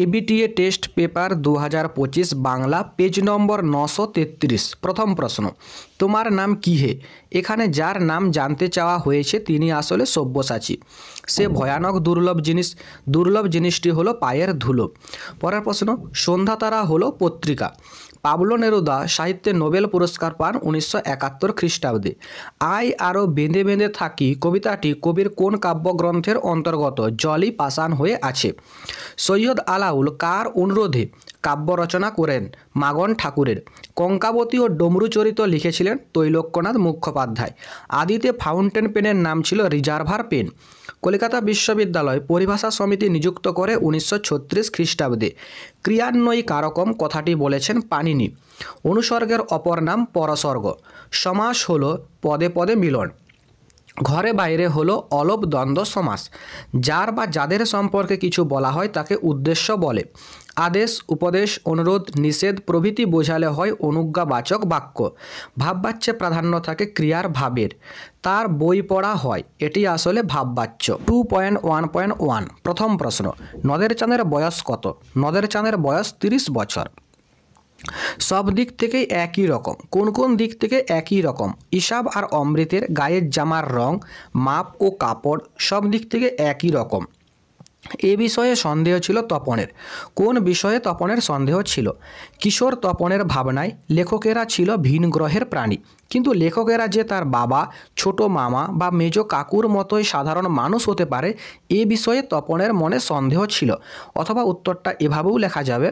ABTA test paper 2025 Bangla page নম্বর 933। প্রথম প্রশ্ন, তোমার নাম কি হে? এখানে যার নাম জানতে চাওয়া হয়েছে তিনি আসলে সব্যসাচী। সে ভয়ানক দুর্লভ জিনিসটি হলো পায়ের ধুলো। পরের প্রশ্ন, সন্ধ্যা তারা হলো পত্রিকা। পাবলো নেরুদা সাহিত্যে নোবেল পুরস্কার পান 1971 খ্রিস্টাব্দে। আই আরও বেঁধে বেঁধে থাকি কবিতাটি কবির কোন কাব্যগ্রন্থের অন্তর্গত? জলই পাষাণ হয়ে আছে। সৈয়দ আলাউল কার অনুরোধে কাব্য রচনা করেন? মাগন ঠাকুরের। কঙ্কাবতী ও ডমরুচরিত লিখেছিলেন তৈলক্যনাথ মুখোপাধ্যায়। আদিতে ফাউন্টেন পেনের নাম ছিল রিজার্ভার পেন। কলকাতা বিশ্ববিদ্যালয় পরিভাষা সমিতি নিযুক্ত করে 1936 খ্রিস্টাব্দে। ক্রিয়ান্বয়ী কারকম কথাটি বলেছেন পাণিনি। অনুসর্গের অপর নাম পরসর্গ। সমাস হলো পদে পদে মিলন। ঘরে বাইরে হলো অলপ দ্বন্দ্ব সমাস। যার বা যাদের সম্পর্কে কিছু বলা হয় তাকে উদ্দেশ্য বলে। আদেশ, উপদেশ, অনুরোধ, নিষেধ প্রভৃতি বোঝালে হয় অনুজ্ঞাবাচক বাক্য। ভাববাচ্যে প্রাধান্য থাকে ক্রিয়ার ভাবের। তার বই পড়া হয়, এটি আসলে ভাববাচ্য। 2.1.1 প্রথম প্রশ্ন, নদের চাঁদের বয়স কত? নদের চাঁদের বয়স 30 বছর। সব দিক থেকে একই রকম। কোন কোন দিক থেকে একই রকম? ইসাব আর অমৃতের গায়ের জামার রং, মাপ ও কাপড় সব দিক থেকে একই রকম। এ বিষয়ে সন্দেহ ছিল তপনের। কোন বিষয়ে তপনের সন্দেহ ছিল? কিশোর তপনের ভাবনায় লেখকেরা ছিল ভিন গ্রহের প্রাণী, কিন্তু লেখকেরা যে তার বাবা, ছোট মামা বা মেজ কাকুর মতোই সাধারণ মানুষ হতে পারে এ বিষয়ে তপনের মনে সন্দেহ ছিল। অথবা উত্তরটা এভাবেও লেখা যাবে,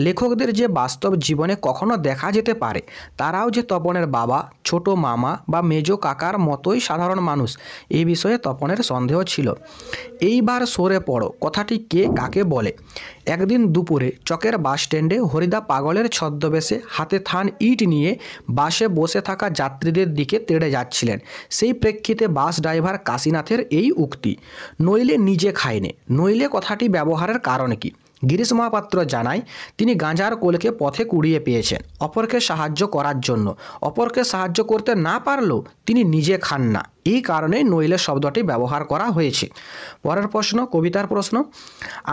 লেখকদের যে বাস্তব জীবনে কখনো দেখা যেতে পারে তারাও যে তপনের বাবা, ছোট মামা বা মেজ কাকার মতোই সাধারণ মানুষ এই বিষয়ে তপনের সন্দেহ ছিল। এইবার সরে পড়ো কথাটি কে কাকে বলে? একদিন দুপুরে চকের বাস স্ট্যান্ডে হরিদা পাগলের ছদ্মবেশে হাতে থান ইট নিয়ে বাসে বসে থাকা যাত্রীদের দিকে তেড়ে যাচ্ছিলেন। সেই প্রেক্ষিতে বাস ড্রাইভার কাশীনাথের এই উক্তি, নইলে নিজে খায়নে। নইলে কথাটি ব্যবহারের কারণ কি? গিরিশ মহাপাত্র জানায়, তিনি গাঁজার কোলকে পথে কুড়িয়ে পেয়েছেন অপরকে সাহায্য করার জন্য। অপরকে সাহায্য করতে না পারলেও তিনি নিজে খান না, এই কারণেই নইলে শব্দটি ব্যবহার করা হয়েছে। পরের প্রশ্ন, কবিতার প্রশ্ন,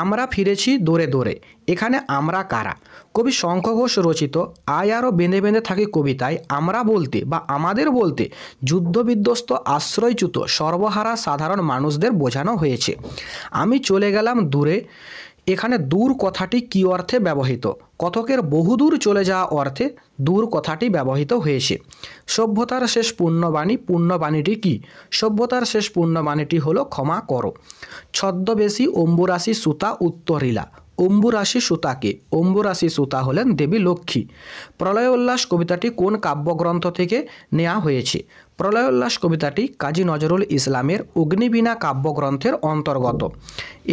আমরা ফিরেছি দৌড়ে দৌড়ে। এখানে আমরা কারা? কবি শঙ্খ ঘোষ রচিত আই আরও বেঁধে বেঁধে থাকি কবিতায় আমরা বলতে বা আমাদের বলতে যুদ্ধবিধ্বস্ত, আশ্রয়চ্যুত, সর্বহারা সাধারণ মানুষদের বোঝানো হয়েছে। আমি চলে গেলাম দূরে। এখানে দূর কথাটি কী অর্থে ব্যবহৃত? কথকের বহুদূর চলে যাওয়া অর্থে দূর কথাটি ব্যবহৃত হয়েছে। সভ্যতার শেষ পুণ্যবাণী, পুণ্যবাণীটি কি? সভ্যতার শেষ পুণ্যবাণীটি হলো ক্ষমা করো। ছদ্মবেশী অম্বুরাশি সুতা উত্তরিলা। অম্বুরাশি সুতাকে? অম্বুরাশি সুতা হলেন দেবী লক্ষ্মী। প্রলয় উল্লাস কবিতাটি কোন কাব্যগ্রন্থ থেকে নেওয়া হয়েছে? প্রলয় উল্লাস কবিতাটি কাজী নজরুল ইসলামের অগ্নিবীণা কাব্যগ্রন্থের অন্তর্গত।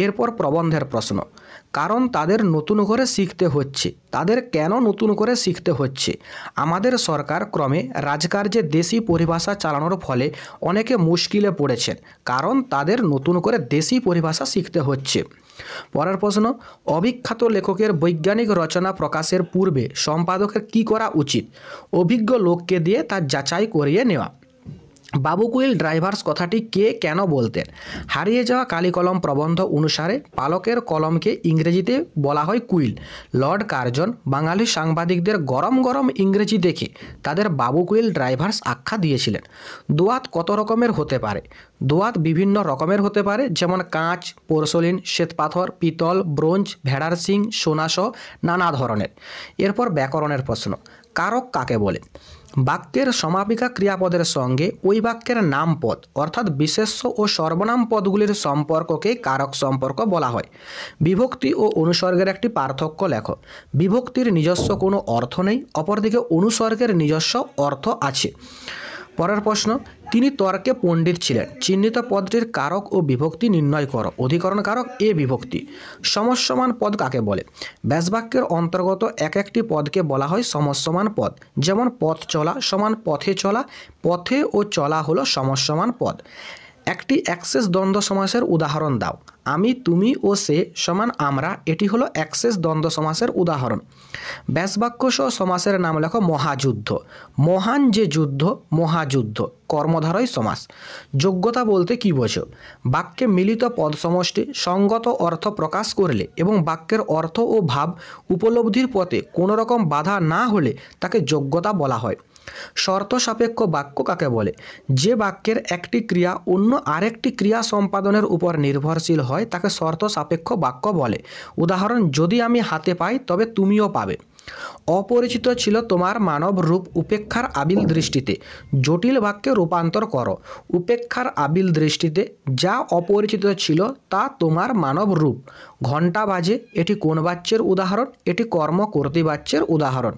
এরপর প্রবন্ধের প্রশ্ন, কারণ তাদের নতুন করে শিখতে হচ্ছে। তাদের কেন নতুন করে শিখতে হচ্ছে? আমাদের সরকার ক্রমে রাজকার্যে দেশি পরিভাষা চালানোর ফলে অনেকে মুশকিলে পড়েছেন, কারণ তাদের নতুন করে দেশি পরিভাষা শিখতে হচ্ছে। পরের প্রশ্ন, অবিখ্যাত লেখকের বৈজ্ঞানিক রচনা প্রকাশের পূর্বে সম্পাদকের কী করা উচিত? অভিজ্ঞ লোককে দিয়ে তা যাচাই করিয়ে নেওয়া। বাবু কুইল ড্রাইভার্স কথাটি কে কেন বলতেন? হারিয়ে যাওয়া কালিকলম প্রবন্ধ অনুসারে পালকের কলমকে ইংরেজিতে বলা হয় কুইল। লর্ড কার্জন বাঙালি সাংবাদিকদের গরম গরম ইংরেজি দেখে তাদের বাবু কুইল ড্রাইভার্স আখ্যা দিয়েছিলেন। দোয়াত কত রকমের হতে পারে? দোয়াত বিভিন্ন রকমের হতে পারে, যেমন কাঁচ, পোর্সোলিন, শ্বেতপাথর, পিতল, ব্রোঞ্জ, ভেড়ার শিং, সোনাসহ নানা ধরনের। এরপর ব্যাকরণের প্রশ্ন, কারক কাকে বলে? বাক্যের সমাপিকা ক্রিয়াপদের সঙ্গে ওই বাক্যের নাম পদ অর্থাৎ বিশেষ্য ও সর্বনাম পদগুলির সম্পর্ককে কারক সম্পর্ক বলা হয়। বিভক্তি ও অনুসর্গের একটি পার্থক্য লেখো। বিভক্তির নিজস্ব কোনো অর্থ নেই, অপরদিকে অনুসর্গের নিজস্ব অর্থ আছে। পরের প্রশ্ন, তিনি তর্কে পণ্ডিত ছিলেন। চিহ্নিত পদটির কারক ও বিভক্তি নির্ণয় করো। অধিকরণ কারক এ বিভক্তি। সমস্যমান পদ কাকে বলে? ব্যাসবাক্যের অন্তর্গত এক একটি পদকে বলা হয় সমস্যমান পদ। যেমন পথ চলা সমান পথে চলা, পথে ও চলা হলো সমস্যমান পদ। একটি অ্যাক্সেস দ্বন্দ্ব সমাসের উদাহরণ দাও। আমি, তুমি ও সে সমান আমরা, এটি হলো একশেষ দ্বন্দ্ব সমাসের উদাহরণ। ব্যাসবাক্য সহ সমাসের নাম লেখো মহাযুদ্ধ। মহান যে যুদ্ধ, মহাযুদ্ধ কর্মধারয় সমাস। যোগ্যতা বলতে কি বোঝো? বাক্যে মিলিত পদ সমষ্টি সঙ্গত অর্থ প্রকাশ করলে এবং বাক্যের অর্থ ও ভাব উপলব্ধির পথে কোনো রকম বাধা না হলে তাকে যোগ্যতা বলা হয়। শর্ত সাপেক্ষ বাক্য কাকে বলে? যে বাক্যের একটি ক্রিয়া অন্য আরেকটি ক্রিয়া সম্পাদনের উপর নির্ভরশীল হয় তাকে শর্ত সাপেক্ষ বাক্য বলে। উদাহরণ, যদি আমি হাতে পাই তবে তুমিও পাবে। অপরিচিত ছিল তোমার মানব রূপ উপেক্ষার আবিল দৃষ্টিতে। জটিল বাক্যে রূপান্তর করো। উপেক্ষার আবিল দৃষ্টিতে যা অপরিচিত ছিল তা তোমার মানব রূপ। ঘণ্টা বাজে, এটি কোন বাচ্যের উদাহরণ? এটি কর্ম কর্তৃ বাচ্যের উদাহরণ।